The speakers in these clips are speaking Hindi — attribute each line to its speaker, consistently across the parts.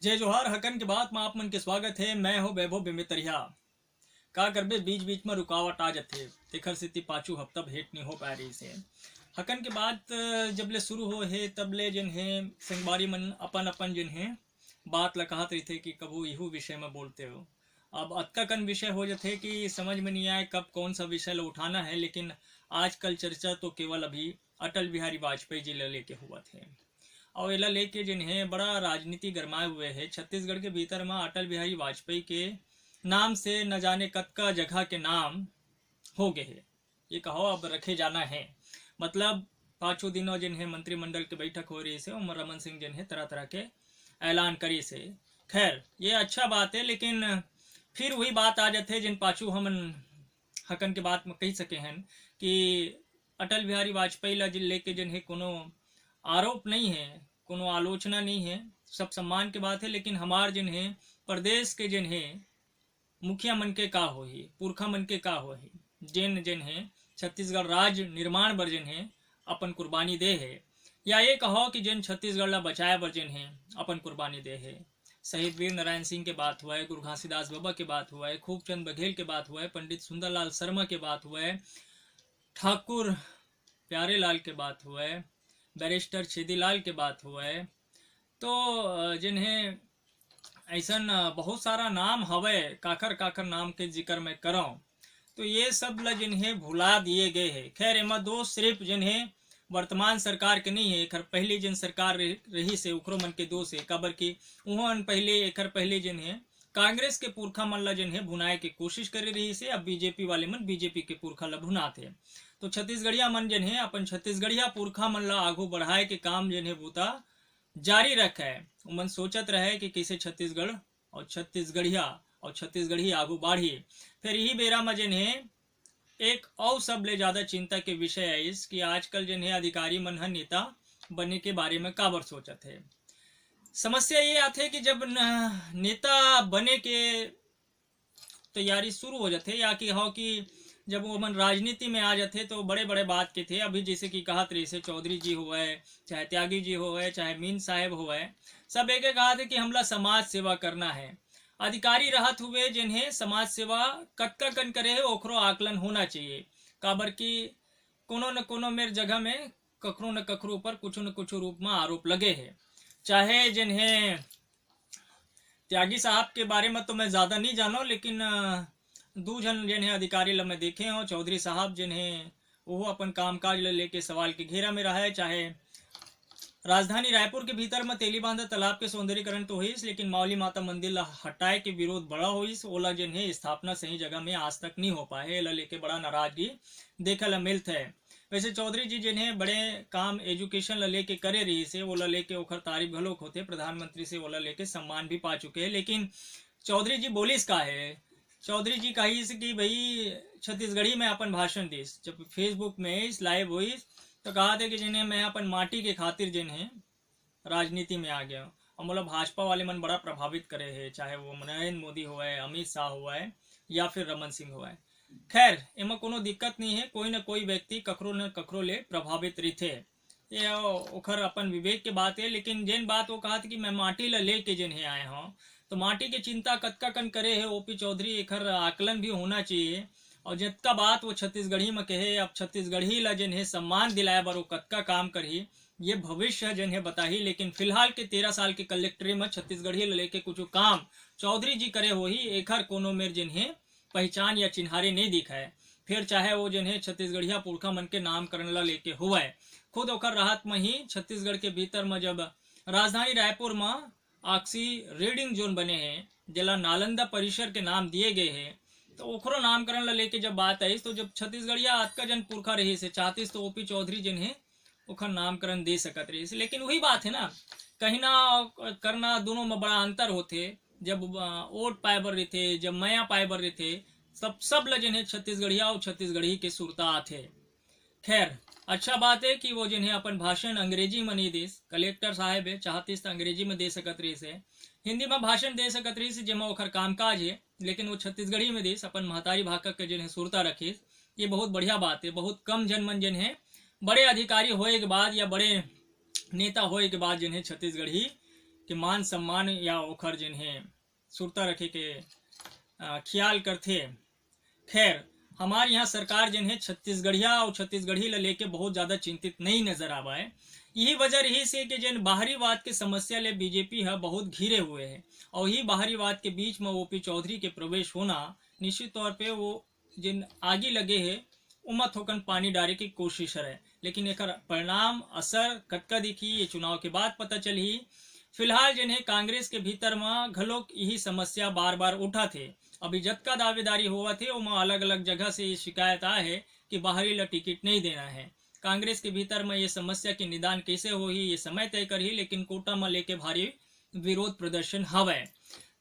Speaker 1: जय जोहार हकन के बाद में आप मन के स्वागत है। मैं हो वैभव बेमेतरिया। का करबे बीच बीच में रुकावट आ जाते तेखर सेती पाछू हफ्ता भेंट नहीं हो पा रही से। हकन के बाद जब ले शुरू हो है तब ले जन है संगवारी मन अपन अपन जन है बात ला कहत रही थे कि कबू इहू विषय में बोलते हो। अब अतका कन विषय हो जाते कि समझ में नहीं आए कब कौन सा विषय ला उठाना है, लेकिन आजकल चर्चा तो केवल अभी अटल बिहारी वाजपेयी जी ला लेके हुआ थे। और एला लेके जिन्हें बड़ा राजनीति गरमाए हुए है। छत्तीसगढ़ के भीतर में अटल बिहारी वाजपेयी के नाम से न जाने कतका जगह के नाम हो गए है। ये कहो अब रखे जाना है, मतलब पाँचों दिनों जिन्हें मंत्रिमंडल की बैठक हो रही से और रमन सिंह जिन्हें तरह तरह के ऐलान करी से। खैर ये अच्छा बात है, लेकिन फिर वही बात आ जाते जिन पाछू हम हकन के बात में कही सके हैं कि अटल बिहारी वाजपेयी ला लेके जिन्हें कोनो आरोप नहीं है, कोनो आलोचना नहीं है, सब सम्मान के बात है। लेकिन हमार जिन्हें प्रदेश के जिन्हें मुखिया मन के का हो ही, पुरखा मन के का हो ही, जिन जिन्हें छत्तीसगढ़ राज्य निर्माण बर जिन्हें अपन कुर्बानी दे है, या ये कहो कि जिन छत्तीसगढ़ ला बचाए बर जिन्हें अपन कुर्बानी दे है। शहीद वीर नारायण सिंह के बात हुआ है, गुरु घासीदास बाबा के बात हुआ है, खूबचंद बघेल के बात हुआ है, पंडित सुंदरलाल शर्मा के बात हुआ है, ठाकुर प्यारे लाल के बात हुआ है, बैरिस्टर छेदीलाल के बात हुआ है। तो जिन्हें ऐसा बहुत सारा नाम हवे, काकर काकर नाम के जिक्र मैं करो तो ये सब ल जिन्हें भुला दिए गए हैं। खैर एमा दोष सिर्फ जिन्हें वर्तमान सरकार के नहीं है, एकर पहले जिन सरकार रही से उखरो मन के दोष है। काबर की उहन पहले एकर पहले जिन्हें कांग्रेस के पुरखा मन ला जिन्हें भुनाए के कोशिश करे रही से। अब बीजेपी वाले मन बीजेपी के पुरखा ला भुनाते। तो छत्तीसगढ़िया मन जिन्हें अपन छत्तीसगढ़िया पुरखा मन ला आगू बढ़ाए के काम जिन्हें बूता जारी रखा है। उमन सोचत रहे कि कैसे छत्तीसगढ़ और छत्तीसगढ़िया और छत्तीसगढ़ी आगू बढ़ी। फिर यही बेरा में जिन्हें एक और सब ले ज्यादा चिंता के विषय है इस कि आजकल जिन्हें अधिकारी मन नेता बनने के बारे में काबर सोचत है। समस्या ये आते कि जब नेता बने के तैयारी शुरू हो जाते, या कि हो कि जब वो मन राजनीति में आ जाते तो बड़े बड़े बात के थे। अभी जैसे कि कहा रही से चौधरी जी हुए, चाहे त्यागी जी हुए, चाहे मीन साहेब हुए, सब एक कहा थे कि हमला समाज सेवा करना है। अधिकारी रहत हुए जिन्हें समाज सेवा कतका कन करे है ओकरो आकलन होना चाहिए। काबर की कोनो न कोनो मेर जगह में कखरो न कखरो ऊपर कुछ न कुछ रूप में आरोप लगे है। चाहे जिन्हें त्यागी साहब के बारे में तो मैं ज्यादा नहीं जानो, लेकिन दो जन जिन्हें अधिकारी ला मैं देखे हो, चौधरी साहब जिन्हें वो अपन कामकाज लेके सवाल के घेरा में रहा है। चाहे राजधानी रायपुर के भीतर में तेलीबांधा तालाब के सौंदर्यीकरण तो हुई, लेकिन मावली माता मंदिर ला हटाए के विरोध बड़ा हुई। ओला जिन्हें स्थापना सही जगह में आज तक नहीं हो पाए, एला लेके बड़ा नाराजगी देखे ला मिलता है। वैसे चौधरी जी जिन्हें बड़े काम एजुकेशन ला लेके करे रही से, ओला लेके ओखर तारीफ घलोक होते, प्रधानमंत्री से ओला लेके सम्मान भी पा चुके हैं। लेकिन चौधरी जी बोलिस का है, चौधरी जी कही कि भाई छत्तीसगढ़ी में अपन भाषण दीस। जब फेसबुक में इस लाइव हुई तो कहा था कि जिन्हें मैं अपन माटी के खातिर जिन्हें राजनीति में आ गया। और मतलब भाजपा वाले मन बड़ा प्रभावित करे है, चाहे वो नरेंद्र मोदी हुआ है, अमित शाह हुआ है, या फिर रमन सिंह हुआ है। खैर एमा कोनो दिक्कत नहीं है, कोई न कोई व्यक्ति ककरो न ककरो ले प्रभावित रही थे, ये ओखर अपन विवेक के बात है। लेकिन जिन बात वो कहा था कि मैं माटी ला लेके जिन्हें आए हूँ, तो माटी की चिंता कतका कन करे है ओपी चौधरी, एकर आकलन भी होना चाहिए। और जितना बात वो छत्तीसगढ़ी में कहे, अब छत्तीसगढ़ी ला जिन्हें सम्मान दिलाए बर वो कतका काम करही ये भविष्य जिन्हें बताही। लेकिन फिलहाल के 13 साल के कलेक्टरी में छत्तीसगढ़ी ला लेके कुछ काम चौधरी जी करे हो ही, एकर कोनो मेर जिन्हें पहचान या चिन्हारे नहीं दिखाए। फिर चाहे वो जिन्हें छत्तीसगढ़िया पुरखा मन के नामकरण ला लेके हुआ है, खुद ओकर राहत में ही छत्तीसगढ़ के भीतर में जब राजधानी रायपुर में आक्सी रीडिंग जोन बने हैं, जिला नालंदा परिसर के नाम दिए गए हैं, तो ओखरो नामकरण ला लेके जब बात आई तो जब छत्तीसगढ़िया अतका जन पुरखा रही से चाहतीस तो ओपी चौधरी जिन्हें ओखर नामकरण दे सकत रही से। लेकिन वही बात है ना, कहीं ना करना दोनों में बड़ा अंतर होते। जब वोट पाए बर रहते, जब मया पाए बर रहते, सब ल जिन्हें छत्तीसगढ़िया और छत्तीसगढ़ी के सुरता आते। खैर अच्छा बात है कि वो जिन्हें अपन भाषण अंग्रेजी में नहीं देस, कलेक्टर साहब है चाहतीस तो अंग्रेजी में दे सकत रही से, हिंदी में भाषण दे सकत रही से जेमा ओखर कामकाज है, लेकिन वो छत्तीसगढ़ी में देस अपन महतारी भाषा के जिन्हें सुरता रखे। ये बहुत बढ़िया बात है। बहुत कम जनमन जिन्हें बड़े अधिकारी होए के बाद या बड़े नेता होए के बाद जिन्हें छत्तीसगढ़ी कि मान सम्मान या ओखर जिन्हें सुरता रखे के ख्याल करते। खैर, हमारे यहाँ सरकार जिन्हें छत्तीसगढ़िया और छत्तीसगढ़ी लेके बहुत ज्यादा चिंतित नहीं नजर आवा है। यही वजह रही से कि जिन बाहरीवाद के समस्या ले बीजेपी है बहुत घिरे हुए है, और यही बाहरीवाद के बीच में ओपी चौधरी के प्रवेश होना निश्चित तौर पे वो जिन आगे लगे है उमा थोकन पानी डाले की कोशिश है। लेकिन एक परिणाम असर कतका दिखी ये चुनाव के बाद पता चली। फिलहाल जिन्हें कांग्रेस के भीतर में घलोक यही समस्या बार बार उठा थे। अभी जतका दावेदारी हुआ थे वहाँ अलग अलग जगह से ये शिकायत आया है कि बाहरी ला टिकट नहीं देना है। कांग्रेस के भीतर में ये समस्या के निदान कैसे हो ही ये समय तय कर ही, लेकिन कोटा में लेके भारी विरोध प्रदर्शन हवे।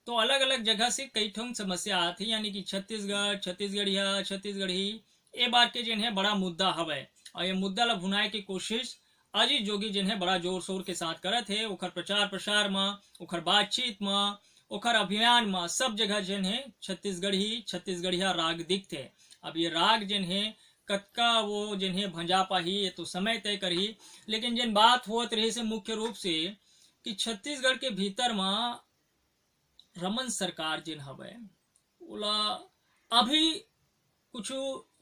Speaker 1: तो अलग अलग जगह से कई ठोंग समस्या आती, यानी कि छत्तीसगढ़, छत्तीसगढ़िया, छत्तीसगढ़ी ए बात के जिन्हें बड़ा मुद्दा हवे, और ये मुद्दा ला भुनाए की कोशिश अजीत जोगी जिन्हें बड़ा जोर शोर के साथ करत है। ओखर प्रचार प्रसार में, ओखर बातचीत में, ओखर अभियान में सब जगह जिन्हें छत्तीसगढ़ी छत्तीसगढ़िया राग दिखते। अब ये राग जिन्हें कतका वो जिन्हें भंजा पाही ये तो समय तय करही, लेकिन जिन बात होत रही से मुख्य रूप से कि छत्तीसगढ़ के भीतर में रमन सरकार जिन हवे ओला अभी कुछ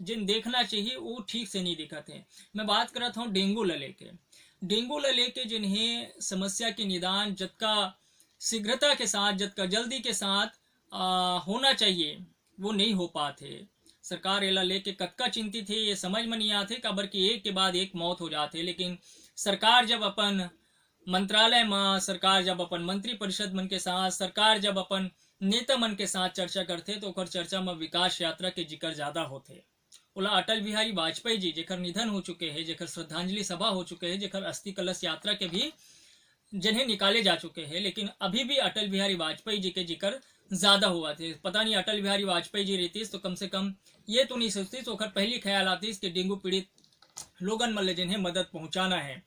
Speaker 1: जिन देखना चाहिए वो ठीक से नहीं दिखत है। मैं बात करता हूँ डेंगू ला लेके जिन्हें समस्या के निदान जतका शीघ्रता के साथ, जतका जल्दी के साथ होना चाहिए वो नहीं हो पाते। सरकार एला लेके कतका चिंतित है ये समझ में नहीं आते, काबर कि एक के बाद एक मौत हो जाते। लेकिन सरकार जब अपन मंत्रालय में, सरकार जब अपन मंत्री परिषद मन के साथ, सरकार जब अपन नेता मन के साथ चर्चा करते तो ओकर चर्चा में विकास यात्रा के जिक्र ज्यादा होते। ओला अटल बिहारी वाजपेयी जी जेकर निधन हो चुके हैं, जेकर श्रद्धांजलि सभा हो चुके हैं, जेकर अस्थि कलश यात्रा के भी जिन्हें निकाले जा चुके हैं, लेकिन अभी भी अटल बिहारी वाजपेयी जी के जिक्र ज्यादा हुआ थे। पता नहीं अटल बिहारी वाजपेयी जी रहती तो कम से कम ये तो नहीं सोचती, तो ओकर पहली ख्याल आती कि डेंगू पीड़ित लोगन मल्ले जिन्हें मदद पहुंचाना है।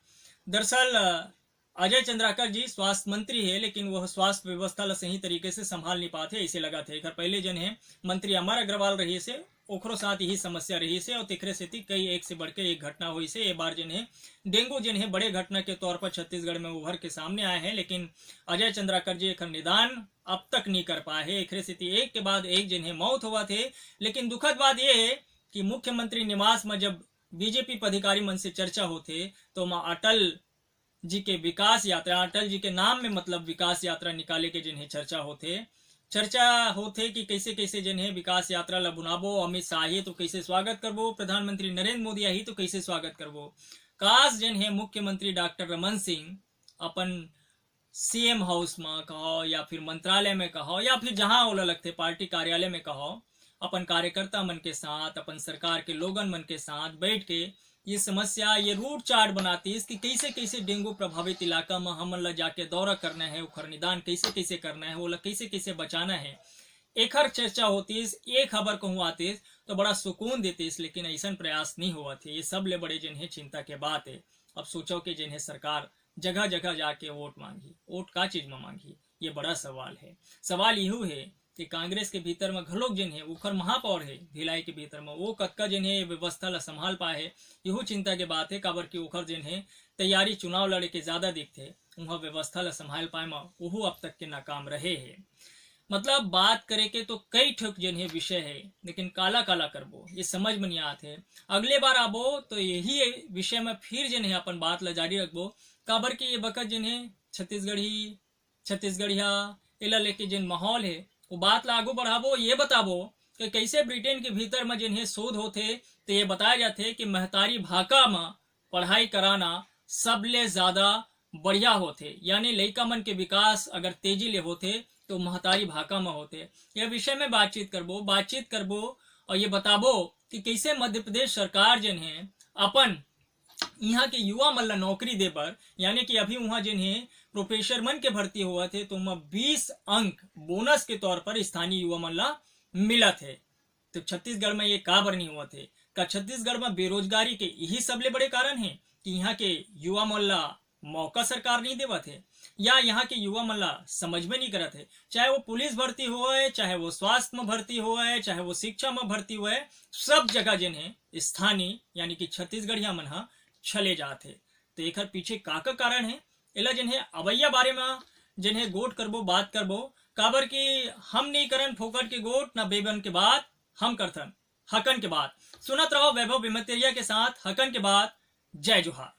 Speaker 1: दरअसल अजय चंद्राकर जी स्वास्थ्य मंत्री है, लेकिन वह स्वास्थ्य व्यवस्था ला सही तरीके से संभाल नहीं पाते ऐसे लगा थे। पहले जिन्हें मंत्री अमर अग्रवाल रही से ओखरो साथ यही समस्या रही से, और तिखरे से कई एक से बढ़ के एक घटना हुई से। ये बार जिन्हें डेंगू जिन्हें बड़े घटना के तौर पर छत्तीसगढ़ में उभर के सामने आए हैं, लेकिन अजय चंद्राकर जी एक निदान अब तक नहीं कर पाए है। एक से एक के बाद एक जिन्हें मौत हुआ थे। लेकिन दुखद बात यह है कि मुख्यमंत्री निवास में जब बीजेपी पदाधिकारी मन से चर्चा होते तो माँ अटल जी के विकास यात्रा, अटल जी के नाम में मतलब विकास यात्रा निकाले के जिन्हें चर्चा होते कि कैसे कैसे जिन्हें विकास यात्रा ला बुनाबो। अमित शाह ही तो कैसे स्वागत करबो, प्रधानमंत्री नरेंद्र मोदी ही तो कैसे स्वागत करबो। काश जिन्हें मुख्यमंत्री डॉक्टर रमन सिंह अपन सीएम हाउस में कहो, या फिर मंत्रालय में कहो, या फिर जहां ओला लगते पार्टी कार्यालय में कहो, अपन कार्यकर्ता मन के साथ, अपन सरकार के लोगन मन के साथ बैठ के ये समस्या, ये रूट चार्ट बनाती है कि कैसे कैसे डेंगू प्रभावित इलाका में हमन ला जाके दौरा करना है, उखर निदान कैसे कैसे करना है, वो कैसे कैसे बचाना है। एक हर चर्चा होती, एक खबर कहूँ आती तो बड़ा सुकून देती, लेकिन ऐसा प्रयास नहीं हुआ थे। ये सब ले बड़े जिन्हें चिंता के बात है। अब सोचो कि जिन्हें सरकार जगह जगह जाके वोट मांगी, वोट का चीज में मांगी, ये बड़ा सवाल है। सवाल यू है कि कांग्रेस के भीतर में घलोक जिन्हें उखर महापौर है भिलाई के भीतर में, वो कतका जिन्हें व्यवस्था ला संभाल पाए है, यहू चिंता के बात है। काबर की उखर जिन्हें तैयारी चुनाव लड़े के ज्यादा दिखते, वह व्यवस्था ला संभाल पाए में वो अब तक के नाकाम रहे है। मतलब बात करे के तो कई ठोक जिन्हें विषय है, लेकिन काला काला करबो ये समझ में नहीं आते। अगले बार आबो तो यही विषय में फिर जिन्हें अपन बात ला जारी रखबो। काबर की ये बखत जिन्हें छत्तीसगढ़िया एला लेके जिन माहौल है वो बात ला आगू बढ़ाबो। ये बताबो कि कैसे ब्रिटेन के भीतर में जिन्हें शोध होते तो ये बताया जाते कि महतारी भाषा में पढ़ाई कराना सबले ज्यादा बढ़िया होते, यानी लड़का मन के विकास अगर तेजी ले होते तो महतारी भाषा में होते। यह विषय में बातचीत करबो और ये बताबो कि कैसे मध्य प्रदेश सरकार जिन्हें अपन यहाँ के युवा मन ला नौकरी दे पर, यानी कि अभी वहाँ जिन्हें प्रोफेसर मन के भर्ती हुआ थे तो 20 अंक बोनस के तौर पर स्थानीय युवा मन ला मिला थे। तो छत्तीसगढ़ में ये काबर नहीं हुआ थे? का छत्तीसगढ़ में बेरोजगारी के यही सबले बड़े कारण है कि यहाँ के युवा मन ला मौका सरकार नहीं देवा थे, या यहाँ के युवा मन ला समझ में नहीं करत है। चाहे वो पुलिस भर्ती हुआ, चाहे वो स्वास्थ्य में भर्ती हुआ, चाहे वो शिक्षा में भर्ती हुआ, सब जगह जिन्हें स्थानीय यानी कि छत्तीसगढ़िया मन चले जाते। तो एक पीछे का कारण है? एला जिन्हें अवैया बारे में जिन्हें गोट करबो बात करबो, काबर की हम नहीं करन फोकट के गोट ना बेबन के बात, हम करथन हकन के बात। सुनत रहो वैभव विमतेरिया के साथ हकन के बात। जय जोहार।